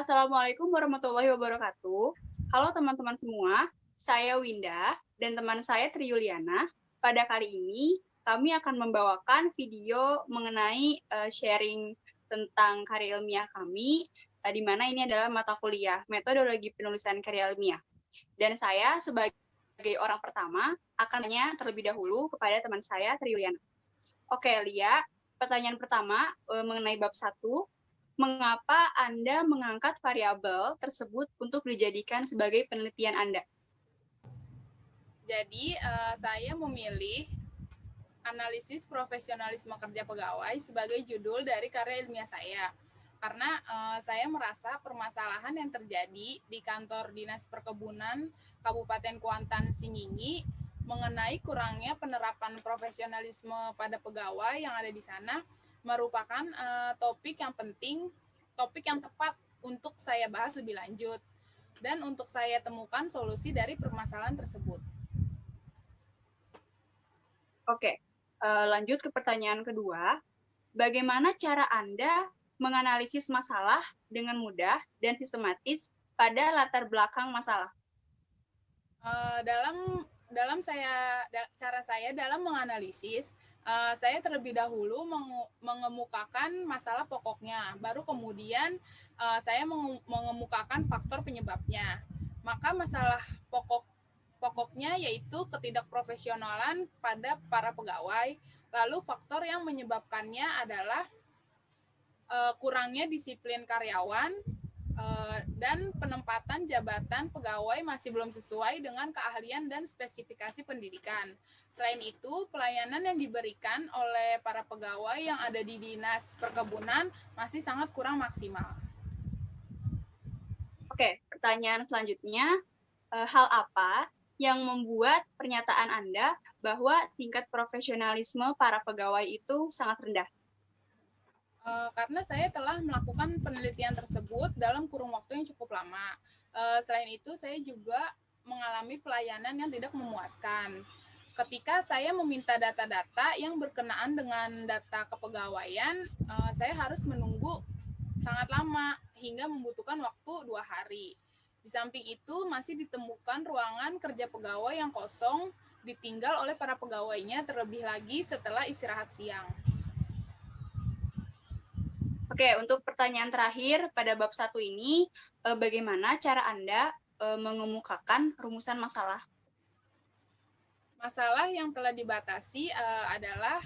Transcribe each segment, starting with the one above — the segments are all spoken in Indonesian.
Assalamualaikum warahmatullahi wabarakatuh. Halo teman-teman semua, saya Winda dan teman saya Tri Yuliana. Pada kali ini, kami akan membawakan video mengenai sharing tentang karya ilmiah kami, di mana ini adalah mata kuliah metodologi penulisan karya ilmiah. Dan saya sebagai orang pertama akan tanya terlebih dahulu kepada teman saya Tri Yuliana. Oke, Lia, pertanyaan pertama mengenai bab 1. Mengapa Anda mengangkat variabel tersebut untuk dijadikan sebagai penelitian Anda? Jadi, saya memilih analisis profesionalisme kerja pegawai sebagai judul dari karya ilmiah saya. Karena saya merasa permasalahan yang terjadi di kantor Dinas Perkebunan Kabupaten Kuantan Singingi mengenai kurangnya penerapan profesionalisme pada pegawai yang ada di sana merupakan topik yang penting, topik yang tepat untuk saya bahas lebih lanjut dan untuk saya temukan solusi dari permasalahan tersebut. Oke, lanjut ke pertanyaan kedua. Bagaimana cara Anda menganalisis masalah dengan mudah dan sistematis pada latar belakang masalah? Cara saya dalam menganalisis, saya terlebih dahulu mengemukakan masalah pokoknya, baru kemudian saya mengemukakan faktor penyebabnya. Maka masalah pokoknya yaitu ketidakprofesionalan pada para pegawai, lalu faktor yang menyebabkannya adalah kurangnya disiplin karyawan, dan penempatan jabatan pegawai masih belum sesuai dengan keahlian dan spesifikasi pendidikan. Selain itu, pelayanan yang diberikan oleh para pegawai yang ada di Dinas Perkebunan masih sangat kurang maksimal. Oke, pertanyaan selanjutnya, hal apa yang membuat pernyataan Anda bahwa tingkat profesionalisme para pegawai itu sangat rendah? Karena saya telah melakukan penelitian tersebut dalam kurun waktu yang cukup lama. Selain itu, saya juga mengalami pelayanan yang tidak memuaskan. Ketika saya meminta data-data yang berkenaan dengan data kepegawaian, saya harus menunggu sangat lama hingga membutuhkan waktu 2 hari. Di samping itu, masih ditemukan ruangan kerja pegawai yang kosong ditinggal oleh para pegawainya, terlebih lagi setelah istirahat siang. Oke, untuk pertanyaan terakhir pada bab 1 ini, bagaimana cara Anda mengemukakan rumusan masalah? Masalah yang telah dibatasi adalah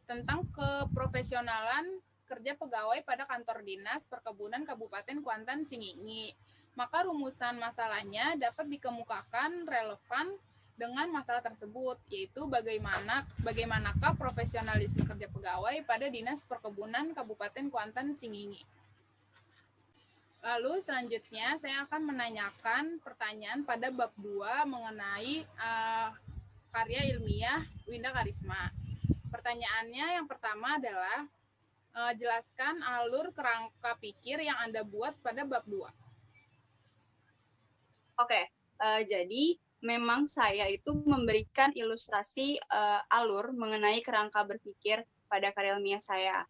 tentang keprofesionalan kerja pegawai pada kantor Dinas Perkebunan Kabupaten Kuantan Singingi. Maka rumusan masalahnya dapat dikemukakan relevan dengan masalah tersebut, yaitu bagaimanakah profesionalisme kerja pegawai pada Dinas Perkebunan Kabupaten Kuantan Singingi. Lalu selanjutnya saya akan menanyakan pertanyaan pada bab 2 mengenai karya ilmiah Winda Karisma. Pertanyaannya yang pertama adalah jelaskan alur kerangka pikir yang Anda buat pada bab 2. Oke, jadi memang saya itu memberikan ilustrasi alur mengenai kerangka berpikir pada karya ilmiah saya.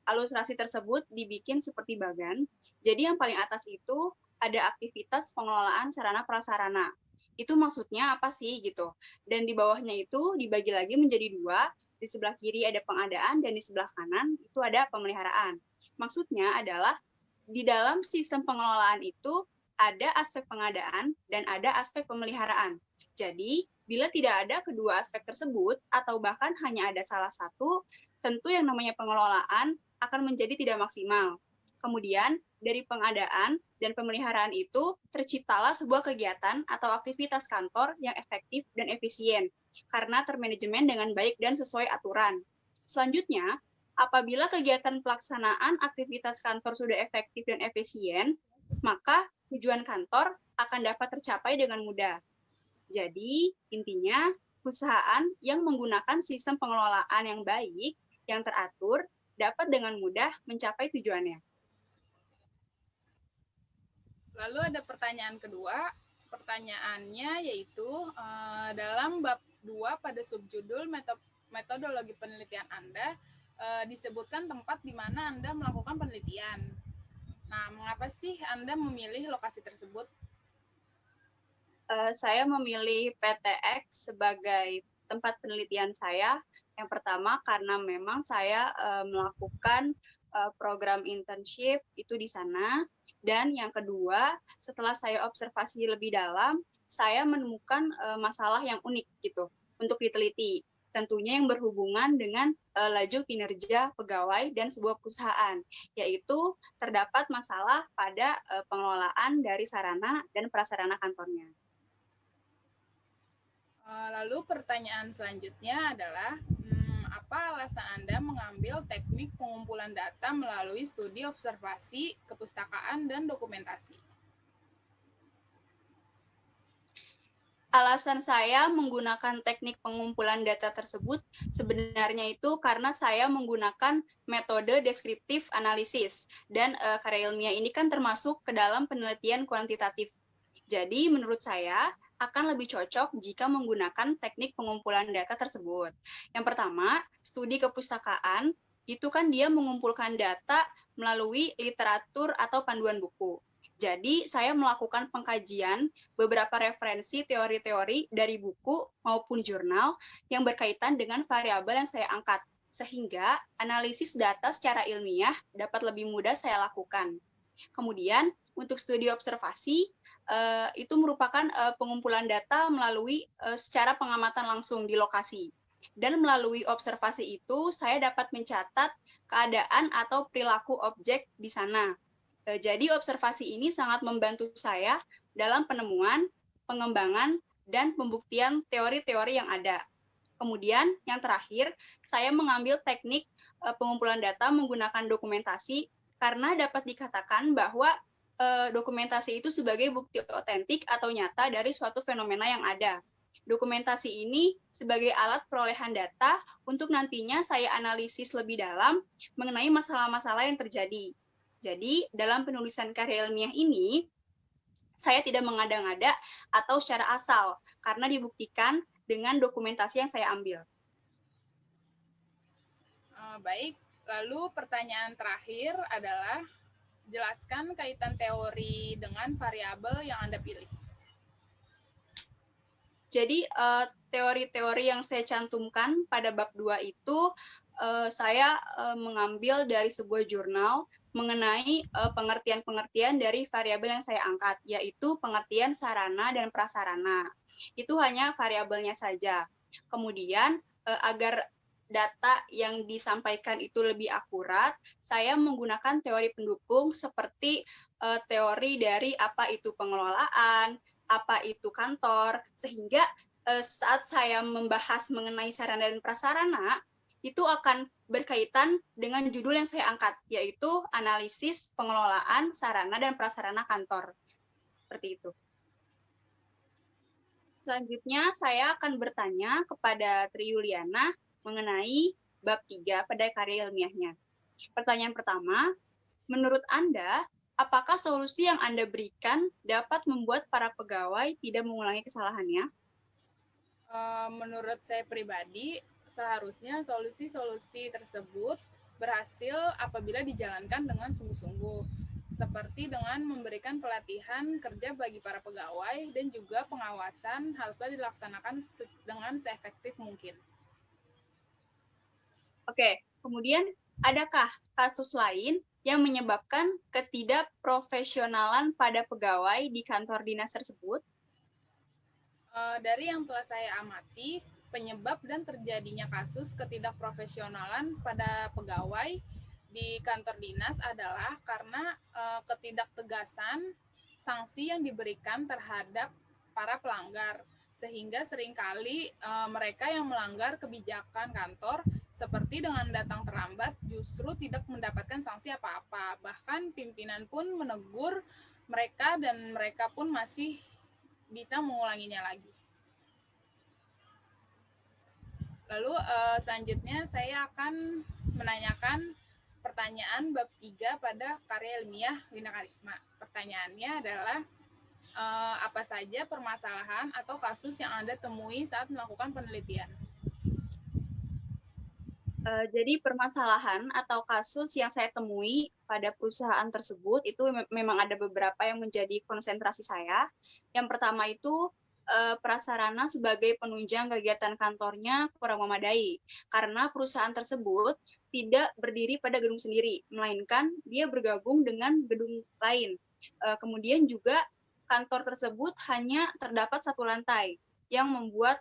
Ilustrasi tersebut dibikin seperti bagan. Jadi yang paling atas itu ada aktivitas pengelolaan sarana prasarana. Itu maksudnya apa sih gitu. Dan di bawahnya itu dibagi lagi menjadi 2. Di sebelah kiri ada pengadaan dan di sebelah kanan itu ada pemeliharaan. Maksudnya adalah di dalam sistem pengelolaan itu ada aspek pengadaan dan ada aspek pemeliharaan. Jadi, bila tidak ada kedua aspek tersebut, atau bahkan hanya ada salah satu, tentu yang namanya pengelolaan akan menjadi tidak maksimal. Kemudian, dari pengadaan dan pemeliharaan itu, terciptalah sebuah kegiatan atau aktivitas kantor yang efektif dan efisien, karena termanajemen dengan baik dan sesuai aturan. Selanjutnya, apabila kegiatan pelaksanaan aktivitas kantor sudah efektif dan efisien, maka tujuan kantor akan dapat tercapai dengan mudah. Jadi, intinya, perusahaan yang menggunakan sistem pengelolaan yang baik, yang teratur, dapat dengan mudah mencapai tujuannya. Lalu ada pertanyaan kedua. Pertanyaannya yaitu dalam bab 2 pada subjudul metodologi penelitian Anda, disebutkan tempat di mana Anda melakukan penelitian. Nah, mengapa sih Anda memilih lokasi tersebut? Saya memilih PTX sebagai tempat penelitian saya. Yang pertama karena memang saya melakukan program internship itu di sana. Dan yang kedua, setelah saya observasi lebih dalam, saya menemukan masalah yang unik gitu untuk diteliti. Tentunya yang berhubungan dengan laju kinerja pegawai dan sebuah perusahaan, yaitu terdapat masalah pada pengelolaan dari sarana dan prasarana kantornya. Lalu pertanyaan selanjutnya adalah, apa alasan Anda mengambil teknik pengumpulan data melalui studi observasi, kepustakaan, dan dokumentasi? Alasan saya menggunakan teknik pengumpulan data tersebut sebenarnya itu karena saya menggunakan metode deskriptif analisis dan karya ilmiah ini kan termasuk ke dalam penelitian kuantitatif. Jadi menurut saya akan lebih cocok jika menggunakan teknik pengumpulan data tersebut. Yang pertama, studi kepustakaan itu kan dia mengumpulkan data melalui literatur atau panduan buku. Jadi, saya melakukan pengkajian beberapa referensi teori-teori dari buku maupun jurnal yang berkaitan dengan variabel yang saya angkat, sehingga analisis data secara ilmiah dapat lebih mudah saya lakukan. Kemudian, untuk studi observasi, itu merupakan pengumpulan data melalui secara pengamatan langsung di lokasi. Dan melalui observasi itu, saya dapat mencatat keadaan atau perilaku objek di sana. Jadi observasi ini sangat membantu saya dalam penemuan, pengembangan, dan pembuktian teori-teori yang ada. Kemudian yang terakhir, saya mengambil teknik pengumpulan data menggunakan dokumentasi karena dapat dikatakan bahwa dokumentasi itu sebagai bukti otentik atau nyata dari suatu fenomena yang ada. Dokumentasi ini sebagai alat perolehan data untuk nantinya saya analisis lebih dalam mengenai masalah-masalah yang terjadi. Jadi, dalam penulisan karya ilmiah ini, saya tidak mengada-ngada atau secara asal, karena dibuktikan dengan dokumentasi yang saya ambil. Baik, lalu pertanyaan terakhir adalah, jelaskan kaitan teori dengan variabel yang Anda pilih. Jadi, teori-teori yang saya cantumkan pada bab 2 itu, saya mengambil dari sebuah jurnal mengenai pengertian-pengertian dari variabel yang saya angkat, yaitu pengertian sarana dan prasarana. Itu hanya variabelnya saja. Kemudian, agar data yang disampaikan itu lebih akurat, saya menggunakan teori pendukung seperti teori dari apa itu pengelolaan, apa itu kantor, sehingga saat saya membahas mengenai sarana dan prasarana, itu akan berkaitan dengan judul yang saya angkat, yaitu analisis pengelolaan sarana dan prasarana kantor. Seperti itu. Selanjutnya, saya akan bertanya kepada Tri Yuliana mengenai bab 3 pada karya ilmiahnya. Pertanyaan pertama, menurut Anda, apakah solusi yang Anda berikan dapat membuat para pegawai tidak mengulangi kesalahannya? Menurut saya pribadi, seharusnya solusi-solusi tersebut berhasil apabila dijalankan dengan sungguh-sungguh, seperti dengan memberikan pelatihan kerja bagi para pegawai dan juga pengawasan haruslah dilaksanakan dengan seefektif mungkin. Oke, kemudian adakah kasus lain yang menyebabkan ketidakprofesionalan pada pegawai di kantor dinas tersebut? Dari yang telah saya amati, penyebab dan terjadinya kasus ketidakprofesionalan pada pegawai di kantor dinas adalah karena ketidaktegasan sanksi yang diberikan terhadap para pelanggar, sehingga seringkali mereka yang melanggar kebijakan kantor seperti dengan datang terlambat justru tidak mendapatkan sanksi apa-apa. Bahkan pimpinan pun menegur mereka dan mereka pun masih bisa mengulanginya lagi. Lalu selanjutnya saya akan menanyakan pertanyaan bab 3 pada karya ilmiah Wina Karisma. Pertanyaannya adalah, apa saja permasalahan atau kasus yang Anda temui saat melakukan penelitian? Jadi permasalahan atau kasus yang saya temui pada perusahaan tersebut itu memang ada beberapa yang menjadi konsentrasi saya. Yang pertama itu, prasarana sebagai penunjang kegiatan kantornya kurang memadai, karena perusahaan tersebut tidak berdiri pada gedung sendiri, melainkan dia bergabung dengan gedung lain. Kemudian juga kantor tersebut hanya terdapat satu lantai, yang membuat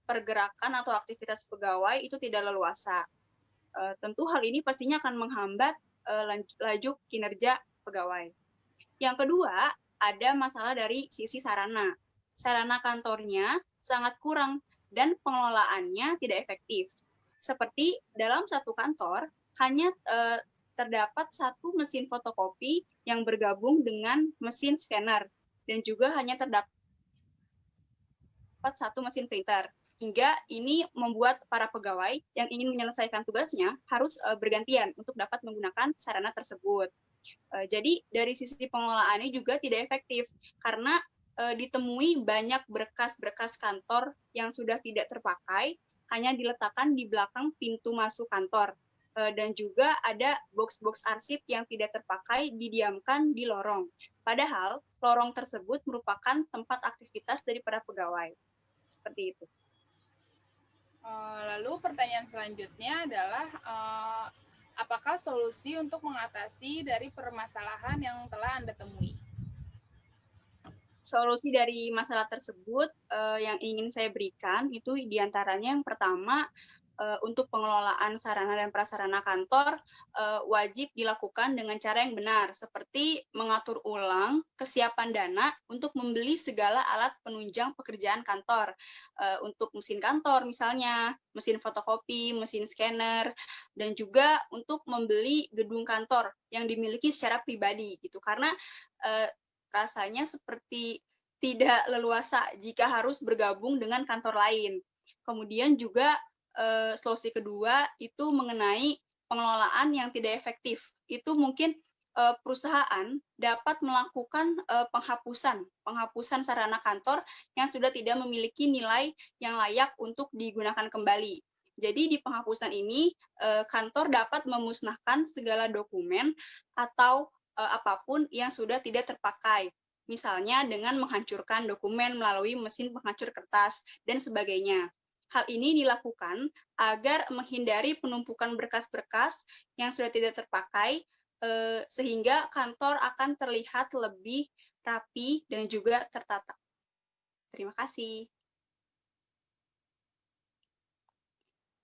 pergerakan atau aktivitas pegawai itu tidak leluasa. Tentu hal ini pastinya akan menghambat laju kinerja pegawai. Yang kedua, ada masalah dari sisi sarana. Sarana kantornya sangat kurang dan pengelolaannya tidak efektif. Seperti dalam satu kantor hanya terdapat satu mesin fotokopi yang bergabung dengan mesin scanner dan juga hanya terdapat satu mesin printer. Hingga ini membuat para pegawai yang ingin menyelesaikan tugasnya harus bergantian untuk dapat menggunakan sarana tersebut. Jadi dari sisi pengelolaannya juga tidak efektif karena ditemui banyak berkas-berkas kantor yang sudah tidak terpakai hanya diletakkan di belakang pintu masuk kantor. Dan juga ada box-box arsip yang tidak terpakai didiamkan di lorong. Padahal lorong tersebut merupakan tempat aktivitas dari para pegawai. Seperti itu. Lalu pertanyaan selanjutnya adalah apakah solusi untuk mengatasi dari permasalahan yang telah Anda temui? Solusi dari masalah tersebut yang ingin saya berikan itu diantaranya yang pertama, untuk pengelolaan sarana dan prasarana kantor wajib dilakukan dengan cara yang benar, seperti mengatur ulang kesiapan dana untuk membeli segala alat penunjang pekerjaan kantor, untuk mesin kantor misalnya, mesin fotokopi, mesin scanner, dan juga untuk membeli gedung kantor yang dimiliki secara pribadi gitu. Karena rasanya seperti tidak leluasa jika harus bergabung dengan kantor lain. Kemudian juga solusi kedua itu mengenai pengelolaan yang tidak efektif. Itu mungkin perusahaan dapat melakukan penghapusan sarana kantor yang sudah tidak memiliki nilai yang layak untuk digunakan kembali. Jadi di penghapusan ini kantor dapat memusnahkan segala dokumen atau apapun yang sudah tidak terpakai. Misalnya dengan menghancurkan dokumen melalui mesin penghancur kertas dan sebagainya. Hal ini dilakukan agar menghindari penumpukan berkas-berkas yang sudah tidak terpakai, sehingga kantor akan terlihat lebih rapi dan juga tertata. Terima kasih.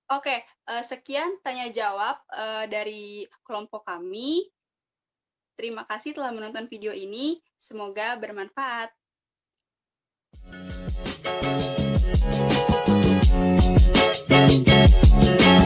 Oke, sekian tanya jawab dari kelompok kami. Terima kasih telah menonton video ini. Semoga bermanfaat.